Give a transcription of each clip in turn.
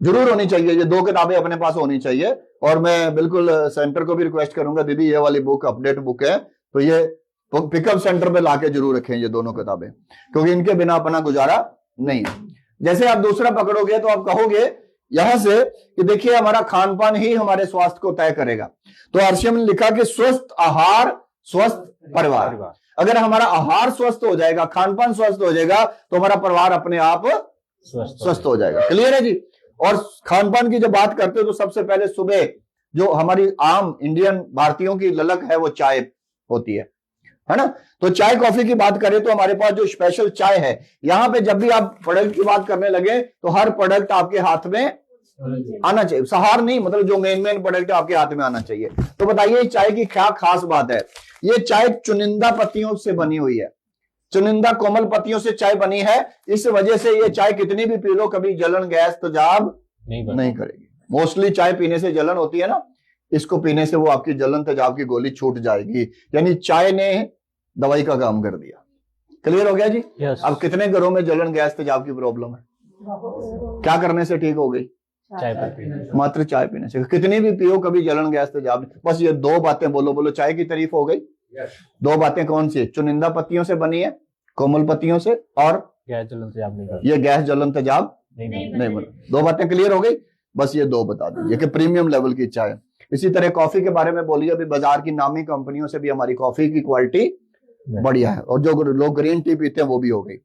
जरूर होनी चाहिए, ये 2 किताबें अपने पास होनी चाहिए। और मैं बिल्कुल सेंटर को भी रिक्वेस्ट करूंगा, दीदी ये वाली बुक अपडेट बुक है, तो ये पिकअप सेंटर पे लाके जरूर रखें ये दोनों किताबें, क्योंकि इनके बिना अपना गुजारा नहीं है। जैसे आप दूसरा पकड़ोगे तो आप कहोगे यहां से कि देखिए हमारा खान पान ही हमारे स्वास्थ्य को तय करेगा। तो आरसीएम ने लिखा कि स्वस्थ आहार स्वस्थ परिवार। अगर हमारा आहार स्वस्थ हो जाएगा, खान पान स्वस्थ हो जाएगा, तो हमारा परिवार अपने आप स्वस्थ हो जाएगा। क्लियर है जी। और खान पान की जब बात करते हो तो सबसे पहले सुबह जो हमारी आम इंडियन भारतीयों की ललक है वो चाय होती है ना। तो चाय कॉफी की बात करें तो हमारे पास जो स्पेशल चाय है, यहां पे जब भी आप प्रोडक्ट की बात करने लगे तो हर प्रोडक्ट आपके हाथ में आना चाहिए। सहार नहीं, मतलब जो मेन प्रोडक्ट आपके हाथ में आना चाहिए। तो बताइए चाय की क्या खास बात है। ये चाय चुनिंदा पत्तियों से बनी हुई है, चुनिंदा कोमल पत्तियों से चाय बनी है। इस वजह से ये चाय कितनी भी पी लो कभी जलन गैस तेजाब नहीं करेगी। मोस्टली चाय पीने से जलन होती है ना, इसको पीने से वो आपकी जलन तेजाब की गोली छूट जाएगी। यानी चाय ने दवाई का काम कर दिया। क्लियर हो गया जी। yes. अब कितने घरों में जलन गैस तेजाब की प्रॉब्लम है, क्या करने से ठीक हो गई? मात्र चाय पीने से। कितनी भी पियो कभी जलन गैस तेजाब। बस ये 2 बातें बोलो चाय की तारीफ हो गई। 2 बातें कौन सी? चुनिंदा पत्तियों से बनी है, कोमल पत्तियों से, और गैस जलन तेजाब नहीं, ये गैस जलन तेजाब नहीं बना। 2 बातें क्लियर हो गई। बस ये 2 बता दीजिए कि प्रीमियम लेवल की चाय। इसी तरह कॉफी के बारे में बोलिए, अभी बाजार की नामी कंपनियों से भी हमारी कॉफी की क्वालिटी बढ़िया है, और जो लोग ग्रीन टी पीते हैं वो भी हो गई।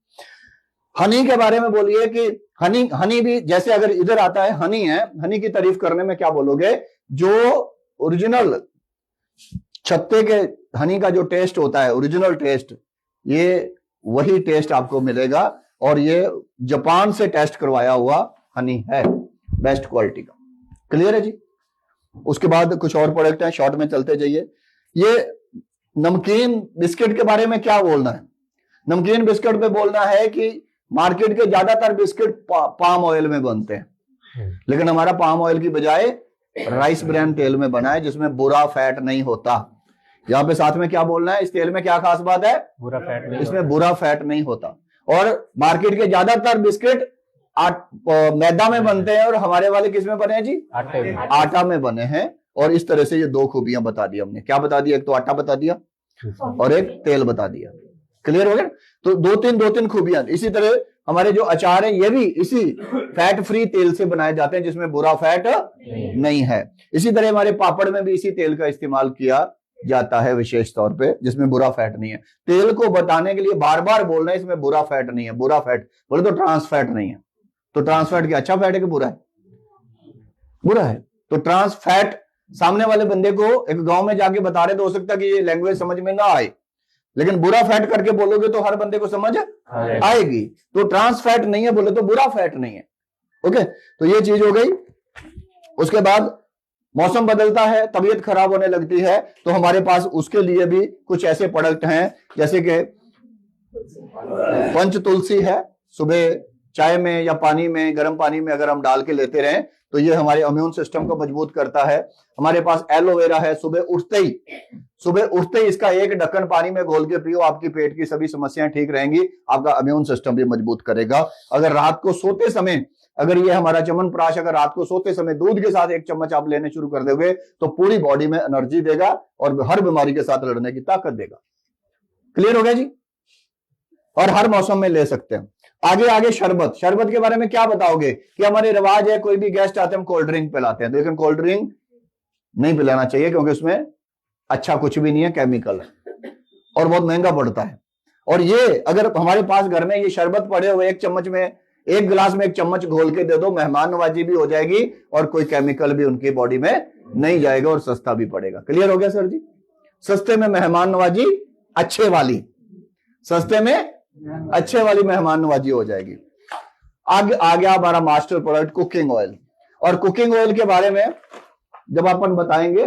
हनी के बारे में बोलिए कि हनी भी जैसे अगर इधर आता है हनी है, हनी की तारीफ करने में क्या बोलोगे? जो ओरिजिनल छत्ते के हनी का जो टेस्ट होता है, ओरिजिनल टेस्ट, ये वही टेस्ट आपको मिलेगा। और ये जापान से टेस्ट करवाया हुआ हनी है, बेस्ट क्वालिटी का। क्लियर है जी। उसके बाद कुछ और प्रोडक्ट है, शॉर्ट में चलते जाइए। ये नमकीन बिस्किट के बारे में क्या बोलना है? नमकीन बिस्किट पे बोलना है कि मार्केट के ज्यादातर बिस्किट पाम ऑयल में बनते हैं, लेकिन हमारा पाम ऑयल की बजाय राइस ब्रान तेल में बना है, जिसमें बुरा फैट नहीं होता। यहाँ पे साथ में क्या बोलना है, इस तेल में क्या खास बात है? बुरा फैट नहीं, इसमें बुरा फैट नहीं होता। और मार्केट के ज्यादातर बिस्किट मैदा में बनते हैं, और हमारे वाले किस में बने हैं जी? आटा में बने हैं। और इस तरह से ये 2 खूबियां बता दी हमने। क्या बता दिया? एक तो आटा बता दिया और एक तेल बता दिया। क्लियर हो गया। तो 2-3 खूबियां। इसी तरह हमारे जो अचार हैं ये भी इसी फैट फ्री तेल से बनाए जाते हैं, जिसमें बुरा फैट नहीं है। इसी तरह हमारे पापड़ में भी इसी तेल का इस्तेमाल किया जाता है विशेष तौर पे, जिसमें बुरा फैट नहीं है। तेल को बताने के लिए बार बार बोल रहे हैं इसमें बुरा फैट नहीं है, बुरा फैट बोले तो ट्रांस फैट नहीं है। तो ट्रांस फैट क्या अच्छा फैट है कि बुरा है? बुरा है। तो ट्रांस फैट सामने वाले बंदे को एक गांव में जाके बता रहे तो हो सकता है कि ये लैंग्वेज समझ में ना आए, लेकिन बुरा फैट करके बोलोगे तो हर बंदे को समझ आएगी। तो ट्रांस फैट नहीं है बोले तो बुरा फैट नहीं है। ओके, तो ये चीज हो गई। उसके बाद मौसम बदलता है, तबीयत खराब होने लगती है, तो हमारे पास उसके लिए भी कुछ ऐसे प्रोडक्ट हैं, जैसे कि पंच तुलसी है। सुबह चाय में या पानी में, गर्म पानी में अगर हम डाल के लेते रहें तो ये हमारे इम्यून सिस्टम को मजबूत करता है। हमारे पास एलोवेरा है। सुबह उठते ही इसका 1 ढक्कन पानी में घोल के पियो, आपकी पेट की सभी समस्याएं ठीक रहेंगी, आपका इम्यून सिस्टम भी मजबूत करेगा। अगर रात को सोते समय अगर ये हमारा च्यवनप्राश अगर रात को सोते समय दूध के साथ 1 चम्मच आप लेने शुरू कर दोगे तो पूरी बॉडी में एनर्जी देगा और हर बीमारी के साथ लड़ने की ताकत देगा। क्लियर हो गया जी। और हर मौसम में ले सकते हैं। आगे शरबत के बारे में क्या बताओगे? कि हमारे रिवाज है कोई भी गेस्ट आते हैं हम कोल्ड ड्रिंक पिलाते हैं, लेकिन कोल्ड ड्रिंक नहीं पिलाना चाहिए, क्योंकि उसमें अच्छा कुछ भी नहीं है, केमिकल है और बहुत महंगा पड़ता है। और ये अगर हमारे पास घर में ये शरबत पड़े हुए 1 चम्मच में, 1 गिलास में 1 चम्मच घोल के दे दो, मेहमान नवाजी भी हो जाएगी और कोई केमिकल भी उनकी बॉडी में नहीं जाएगा और सस्ता भी पड़ेगा। क्लियर हो गया सर जी। सस्ते में मेहमान नवाजी अच्छे वाली, सस्ते में अच्छे वाली मेहमान नवाजी हो जाएगी। आगे हमारा मास्टर प्रोडक्ट कुकिंग ऑयल। और कुकिंग ऑयल के बारे में जब अपन बताएंगे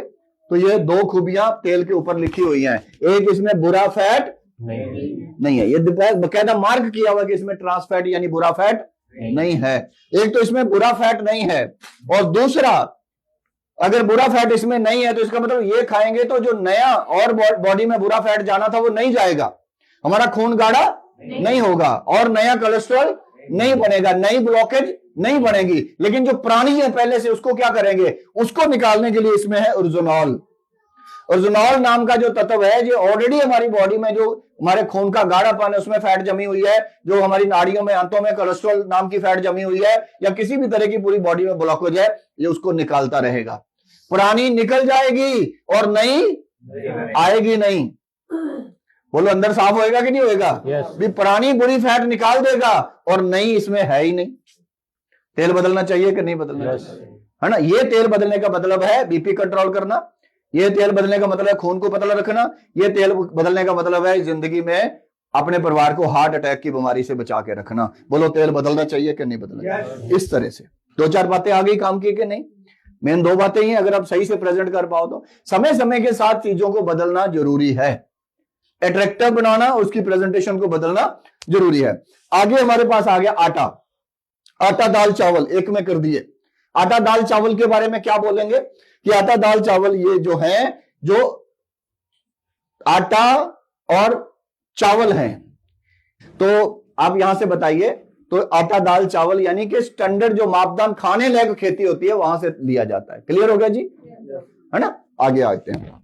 तो ये 2 खूबियां तेल के ऊपर लिखी हुई हैं। एक, इसमें बुरा फैट नहीं है, ये बकायदा मार्क किया हुआ कि इसमें ट्रांस फैट यानी बुरा फैट नहीं है। एक तो इसमें बुरा फैट नहीं है, और दूसरा अगर बुरा फैट इसमें नहीं है तो इसका मतलब ये खाएंगे तो जो नया और बॉडी में बुरा फैट जाना था वो नहीं जाएगा, हमारा खून गाढ़ा नहीं होगा और नया कोलेस्ट्रॉल नहीं बनेगा, नई ब्लॉकेज नहीं बनेगी, लेकिन जो पुरानी है पहले से उसको क्या करेंगे, उसको निकालने के लिए इसमें है ओरिजिनॉल। ओरिजिनॉल नाम का जो तत्व है, जो ऑलरेडी हमारी बॉडी में, जो हमारे खून का गाढ़ापन है उसमें फैट जमी हुई है, जो हमारी नाड़ियों में, आंतों में कोलेस्ट्रॉल नाम की फैट जमी हुई है, या किसी भी तरह की पूरी बॉडी में ब्लॉकेज है, ये उसको निकालता रहेगा। पुरानी निकल जाएगी और नई आएगी नहीं। बोलो अंदर साफ होएगा कि नहीं होएगा? भी पुरानी बुरी फैट निकाल देगा और नई इसमें है ही नहीं। तेल बदलना चाहिए कि नहीं बदलना चाहिए, है ना? ये तेल बदलने का मतलब है बीपी कंट्रोल करना, ये तेल बदलने का मतलब है खून को पतला रखना, ये तेल बदलने का मतलब है जिंदगी में अपने परिवार को हार्ट अटैक की बीमारी से बचा के रखना। बोलो तेल बदलना चाहिए कि नहीं बदलना चाहिए? इस तरह से दो चार बातें आ गई काम की कि नहीं? मेन दो बातें ही, अगर आप सही से प्रेजेंट कर पाओ तो। समय समय के साथ चीजों को बदलना जरूरी है, अट्रैक्टिव बनाना, उसकी प्रेजेंटेशन को बदलना जरूरी है। आगे हमारे पास आ गया आटा, आटा दाल चावल एक में कर दिए। आटा दाल चावल के बारे में क्या बोलेंगे कि आटा दाल चावल ये जो है, जो आटा और चावल हैं, तो आप यहां से बताइए, तो आटा दाल चावल यानी कि स्टैंडर्ड जो मापदंड खाने लायक खेती होती है वहां से लिया जाता है। क्लियर हो गया जी, है ना? आगे आते हैं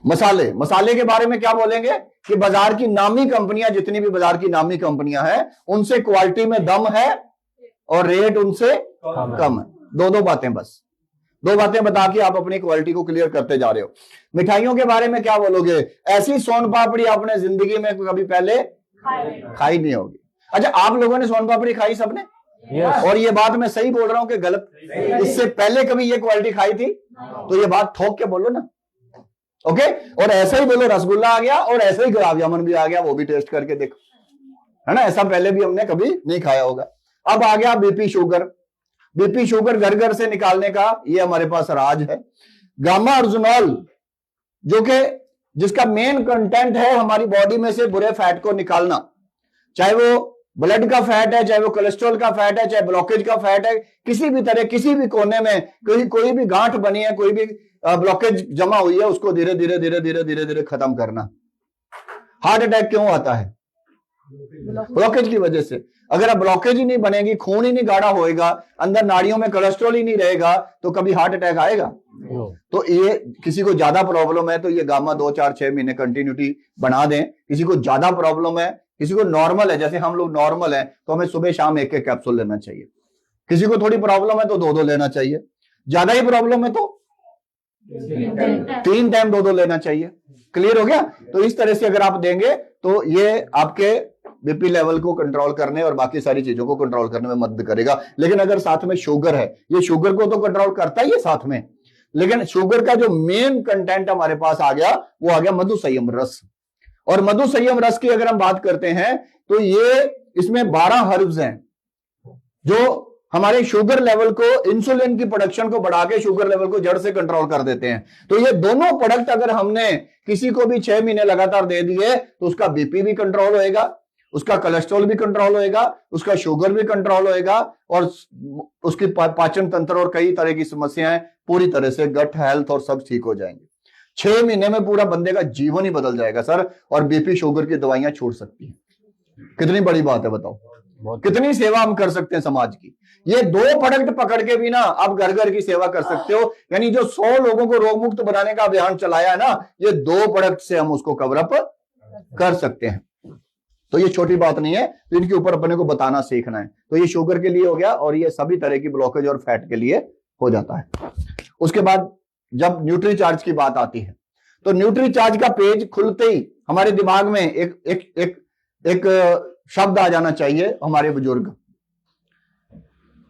मसाले। मसाले के बारे में क्या बोलेंगे कि बाजार की नामी कंपनियां, जितनी भी बाजार की नामी कंपनियां हैं, उनसे क्वालिटी में दम है और रेट उनसे कम है। दो बातें, बस दो बातें बता के आप अपनी क्वालिटी को क्लियर करते जा रहे हो। मिठाइयों के बारे में क्या बोलोगे? ऐसी सोन पापड़ी आपने जिंदगी में कभी पहले खाई नहीं होगी। अच्छा, आप लोगों ने सोन पापड़ी खाई सबने? और ये बात मैं सही बोल रहा हूं कि गलत? इससे पहले कभी ये क्वालिटी खाई थी? तो ये बात ठोक के बोलो ना, ओके? और ऐसा ही बोलो रसगुल्ला आ गया और ऐसा ही गुलाब जामुन भी आ गया, वो भी टेस्ट करके देखो, है ना? ऐसा पहले भी हमने कभी नहीं खाया होगा। अब आ गया बीपी शुगर। बीपी शुगर घर घर से निकालने का ये हमारे पास राज है। गामा ओरिजिनॉल, जो कि जिसका मेन कंटेंट है हमारी बॉडी में से बुरे फैट को निकालना, चाहे वो ब्लड का फैट है, चाहे वो कोलेस्ट्रॉल का फैट है, चाहे ब्लॉकेज का फैट है, किसी भी तरह, किसी भी कोने में कोई भी गांठ बनी है, कोई भी ब्लॉकेज जमा हुई है, उसको धीरे धीरे धीरे धीरे धीरे धीरे खत्म करना। हार्ट अटैक क्यों आता है? ब्लॉकेज की वजह से। अगर अब ब्लॉकेज ही नहीं बनेगी, खून ही नहीं गाढ़ा होएगा, अंदर नाड़ियों में कोलेस्ट्रॉल ही नहीं रहेगा, तो कभी हार्ट अटैक आएगा? तो ये किसी को ज्यादा प्रॉब्लम है तो ये गामा 2, 4, 6 महीने कंटिन्यूटी बना दें। किसी को ज्यादा प्रॉब्लम है, किसी को नॉर्मल है, जैसे हम लोग नॉर्मल है, तो हमें सुबह शाम एक एक कैप्सूल लेना चाहिए। किसी को थोड़ी प्रॉब्लम है तो 2 लेना चाहिए। ज्यादा ही प्रॉब्लम है तो 3 टाइम 2 लेना चाहिए। क्लियर हो गया? तो इस तरह से अगर आप देंगे तो ये आपके बीपी लेवल को कंट्रोल करने और बाकी सारी चीजों को कंट्रोल करने में मदद करेगा। लेकिन अगर साथ में शुगर है, ये शुगर को तो कंट्रोल करता ही है साथ में, लेकिन शुगर का जो मेन कंटेंट हमारे पास आ गया वो आ गया मधु संयम रस। और मधु संयम रस की अगर हम बात करते हैं तो ये इसमें 12 हर्ब्स हैं जो हमारे शुगर लेवल को, इंसुलिन की प्रोडक्शन को बढ़ा के शुगर लेवल को जड़ से कंट्रोल कर देते हैं। तो ये दोनों प्रोडक्ट अगर हमने किसी को भी 6 महीने लगातार दे दिए तो उसका बीपी भी कंट्रोल होएगा, उसका कोलेस्ट्रॉल भी कंट्रोल होएगा, उसका शुगर भी कंट्रोल होएगा, और उसकी पाचन तंत्र और कई तरह की समस्याएं पूरी तरह से, गट हेल्थ और सब ठीक हो जाएंगे। 6 महीने में पूरा बंदे का जीवन ही बदल जाएगा सर। और बीपी शुगर की दवाइयां छूट सकती हैं। कितनी बड़ी बात है बताओ, कितनी सेवा हम कर सकते हैं समाज की। ये 2 प्रोडक्ट पकड़ के भी ना आप घर घर की सेवा कर सकते हो। यानी जो 100 लोगों को रोग मुक्त बनाने का अभियान चलाया है ना, ये 2 प्रोडक्ट से हम उसको कवर अप कर सकते हैं। तो ये छोटी बात नहीं है, तो इनके ऊपर अपने को बताना सीखना है। तो ये शुगर के लिए हो गया, और ये सभी तरह की ब्लॉकेज और फैट के लिए हो जाता है। उसके बाद जब न्यूट्री चार्ज की बात आती है तो न्यूट्री चार्ज का पेज खुलते ही हमारे दिमाग में एक शब्द आ जाना चाहिए, हमारे बुजुर्ग।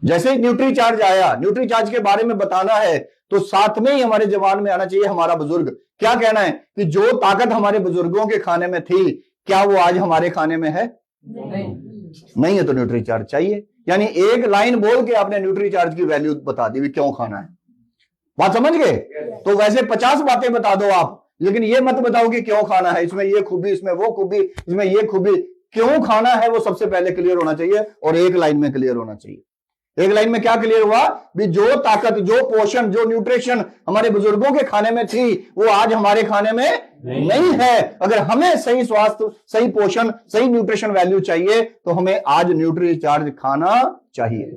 जैसे ही न्यूट्री चार्ज आया, न्यूट्री चार्ज के बारे में बताना है, तो साथ में ही हमारे जवान में आना चाहिए हमारा बुजुर्ग क्या कहना है कि जो ताकत हमारे बुजुर्गों के खाने में थी, क्या वो आज हमारे खाने में है? नहीं है, तो न्यूट्री चार्ज चाहिए। यानी एक लाइन बोल के आपने न्यूट्री चार्ज की वैल्यू बता दी, क्यों खाना है। बात समझ गए? तो वैसे 50 बातें बता दो आप, लेकिन ये मत बताओ कि क्यों खाना है, इसमें ये खूबी, इसमें वो खूबी, इसमें ये खूबी। क्यों खाना है वो सबसे पहले क्लियर होना चाहिए और एक लाइन में क्लियर होना चाहिए। एक लाइन में क्या क्लियर हुआ भी? जो ताकत, जो पोषण, जो न्यूट्रिशन हमारे बुजुर्गों के खाने में थी वो आज हमारे खाने में नहीं है। अगर हमें सही स्वास्थ्य, सही पोषण, सही न्यूट्रिशन वैल्यू चाहिए तो हमें आज न्यूट्री रिचार्ज खाना चाहिए।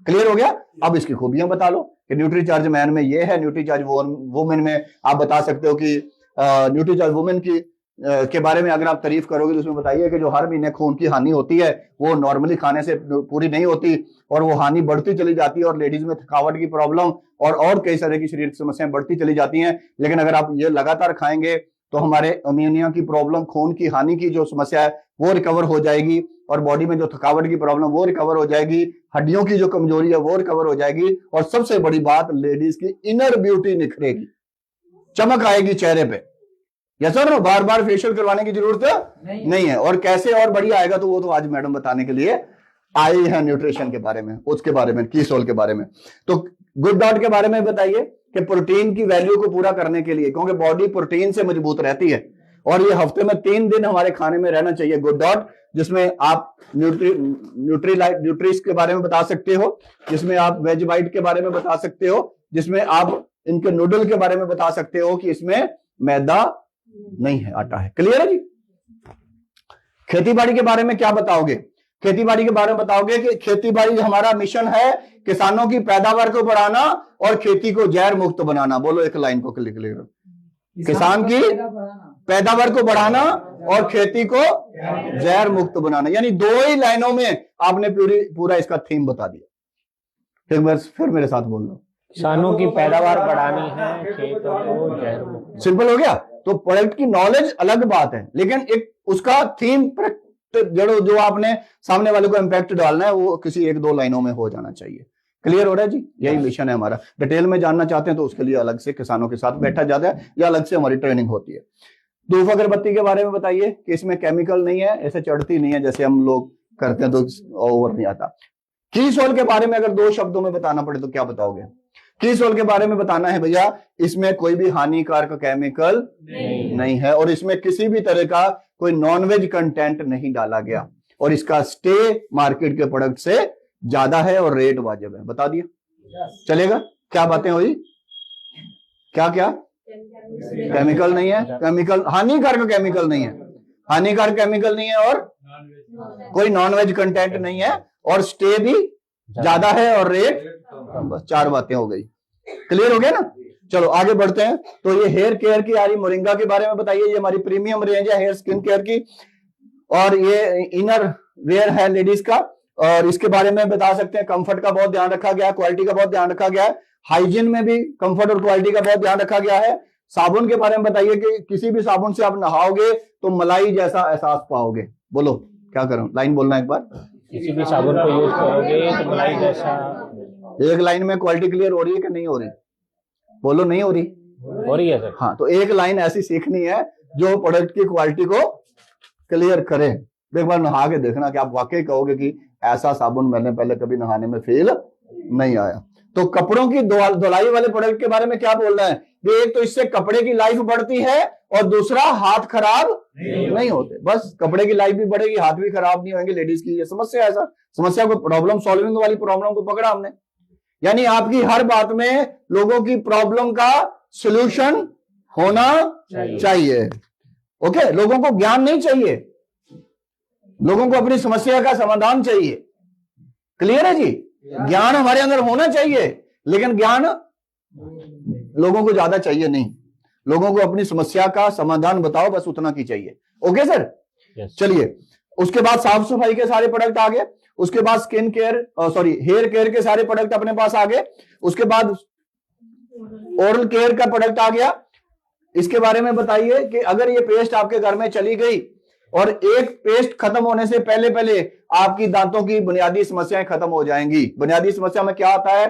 क्लियर हो गया? अब इसकी खूबियां बता लो कि न्यूट्री चार्ज मैन में ये है, न्यूट्री चार्ज वुमेन में आप बता सकते हो कि न्यूट्री चार्ज वुमेन की के बारे में अगर आप तारीफ करोगे तो उसमें बताइए कि जो हर महीने खून की हानि होती है वो नॉर्मली खाने से पूरी नहीं होती और वो हानि बढ़ती चली जाती है और लेडीज में थकावट की प्रॉब्लम और कई तरह की शरीर समस्याएं बढ़ती चली जाती हैं। लेकिन अगर आप ये लगातार खाएंगे तो हमारे अमीनिया की प्रॉब्लम, खून की हानि की जो समस्या है वो रिकवर हो जाएगी और बॉडी में जो थकावट की प्रॉब्लम वो रिकवर हो जाएगी, हड्डियों की जो कमजोरी है वो रिकवर हो जाएगी और सबसे बड़ी बात लेडीज की इनर ब्यूटी निखरेगी, चमक आएगी चेहरे पे। यस सर, बार बार फेशियल करवाने की जरूरत नहीं है। और कैसे और बढ़िया आएगा तो वो तो आज मैडम बताने के लिए आई है न्यूट्रिशन के बारे में, उसके बारे में, कीसोल के बारे में। तो गुड डॉट के बारे में बताइए कि प्रोटीन की वैल्यू को पूरा करने के लिए, क्योंकि बॉडी प्रोटीन से मजबूत रहती है और ये हफ्ते में 3 दिन हमारे खाने में रहना चाहिए गुड डॉट, जिसमें आप न्यूट्रीस के बारे में बता सकते हो, जिसमें आप वेज वाइट के बारे में बता सकते हो, जिसमें आप इनके नूडल के बारे में बता सकते हो कि इसमें मैदा नहीं है, आटा है। क्लियर है जी? खेती बाड़ी के बारे में क्या बताओगे? खेती बाड़ी के बारे में बताओगे कि खेती बाड़ी हमारा मिशन है किसानों की पैदावार को बढ़ाना और खेती को जहर मुक्त बनाना। बोलो एक लाइन को क्लियर। किसान की पैदावार को बढ़ाना और खेती को जहर मुक्त बनाना, यानी 2 ही लाइनों में आपने पूरा इसका थीम बता दिया। एक बार फिर मेरे साथ बोल लो। किसानों की पैदावार बढ़ानी है, खेतों को जहर मुक्त। सिंपल हो गया। तो प्रोडक्ट की नॉलेज अलग बात है, लेकिन एक उसका थीम जो आपने सामने वाले को इम्पैक्ट डालना है वो किसी 1-2 लाइनों में हो जाना चाहिए। क्लियर हो रहा है जी? यही मिशन है हमारा। डिटेल में जानना चाहते हैं तो उसके लिए अलग से किसानों के साथ बैठा जाता है या अलग से हमारी ट्रेनिंग होती है। धूप अगरबत्ती के बारे में बताइए कि इसमें केमिकल नहीं है, ऐसे चढ़ती नहीं है जैसे हम लोग करते हैं तो ओवर नहीं आता। कीसोल के बारे में अगर 2 शब्दों में बताना पड़े तो क्या बताओगे? कीसोल के बारे में बताना है भैया, इसमें कोई भी हानिकारक केमिकल नहीं है और इसमें किसी भी तरह का कोई नॉनवेज कंटेंट नहीं डाला गया और इसका स्टे मार्केट के प्रोडक्ट से ज्यादा है और रेट वाजिब है। बता दिया चलेगा? क्या बातें हुई? क्या केमिकल नहीं है, केमिकल हानिकारक केमिकल नहीं है, हानिकारक केमिकल नहीं है और कोई नॉनवेज कंटेंट नहीं है और स्टे भी ज्यादा है और रेट, बस 4 बातें हो गई। क्लियर हो गया ना? चलो आगे बढ़ते हैं। तो ये हेयर केयर की आ रही मोरिंगा के बारे में बताइए। ये हमारी प्रीमियम रेंज है हेयर स्किन केयर की और ये इनर वेयर है लेडीज का और इसके बारे में बता सकते हैं। कंफर्ट का बहुत ध्यान रखा गया, क्वालिटी का बहुत ध्यान रखा गया है, हाइजीन में भी कंफर्ट और क्वालिटी का बहुत ध्यान रखा गया है। साबुन के बारे में बताइए कि किसी भी साबुन से आप नहाओगे तो मलाई जैसा एहसास पाओगे। बोलो क्या करूं? लाइन बोलना एक बार। किसी भी साबुन को यूज करोगे तो मलाई जैसा। एक लाइन में क्वालिटी क्लियर हो रही है कि नहीं हो रही? बोलो नहीं हो रही? हो रही है सर। हाँ, तो एक लाइन ऐसी सीखनी है जो प्रोडक्ट की क्वालिटी को क्लियर करे। एक बार नहा के देखना कि आप वाकई कहोगे कि ऐसा साबुन मैंने पहले कभी नहाने में फील नहीं आया। तो कपड़ों की धुलाई वाले प्रोडक्ट के बारे में क्या बोल रहा है? एक तो इससे कपड़े की लाइफ बढ़ती है और दूसरा हाथ खराब नहीं होते। बस कपड़े की लाइफ भी बढ़ेगी, हाथ भी खराब नहीं होंगे। लेडीज की ये समस्या है सर, समस्या को प्रॉब्लम सॉल्विंग वाली प्रॉब्लम को पकड़ा हमने, यानी आपकी हर बात में लोगों की प्रॉब्लम का सॉल्यूशन होना चाहिए। ओके, लोगों को ज्ञान नहीं चाहिए, लोगों को अपनी समस्या का समाधान चाहिए। क्लियर है जी? ज्ञान हमारे अंदर होना चाहिए लेकिन ज्ञान लोगों को ज्यादा चाहिए नहीं। लोगों को अपनी समस्या का समाधान बताओ, बस उतना की चाहिए। Okay sir? चलिए, उसके बाद साफ सफाई के सारे प्रोडक्ट आ गए। उसके बाद स्किन केयर हेयर केयर के सारे प्रोडक्ट अपने पास आ गए। उसके बाद ओरल केयर का प्रोडक्ट आ गया। इसके बारे में बताइए कि अगर ये पेस्ट आपके घर में चली गई और एक पेस्ट खत्म होने से पहले पहले आपकी दांतों की बुनियादी समस्याएं खत्म हो जाएंगी। बुनियादी समस्या में क्या आता है?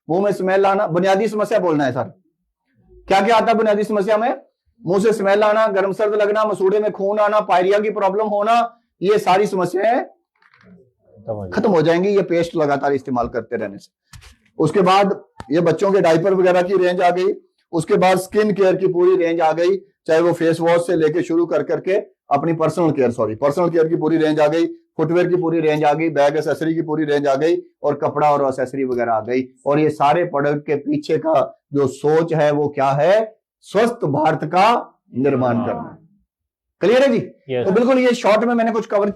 मुंह में स्मेल आना। बुनियादी समस्या बोलना है सर, क्या क्या आता है बुनियादी समस्या में? मुंह से स्मेल आना, गर्म सर्द लगना, मसूड़े में खून आना, पायरिया की प्रॉब्लम होना, ये सारी समस्याएं खत्म हो जाएंगी ये पेस्ट लगातार इस्तेमाल करते रहने से। उसके बाद ये बच्चों के डायपर वगैरह की रेंज आ गई। उसके बाद स्किन केयर की पूरी रेंज आ गई, चाहे वो फेस वॉश से लेके शुरू कर करके अपनी पर्सनल केयर की पूरी रेंज आ गई। फुटवेयर की पूरी रेंज आ गई, बैग एसेसरी की पूरी रेंज आ गई, और कपड़ा और एसेसरी वगैरह आ गई। और ये सारे प्रोडक्ट के पीछे का जो सोच है वो क्या है? स्वस्थ भारत का निर्माण करना। क्लियर है जी? Yes. तो बिल्कुल ये शॉर्ट में मैंने कुछ कवर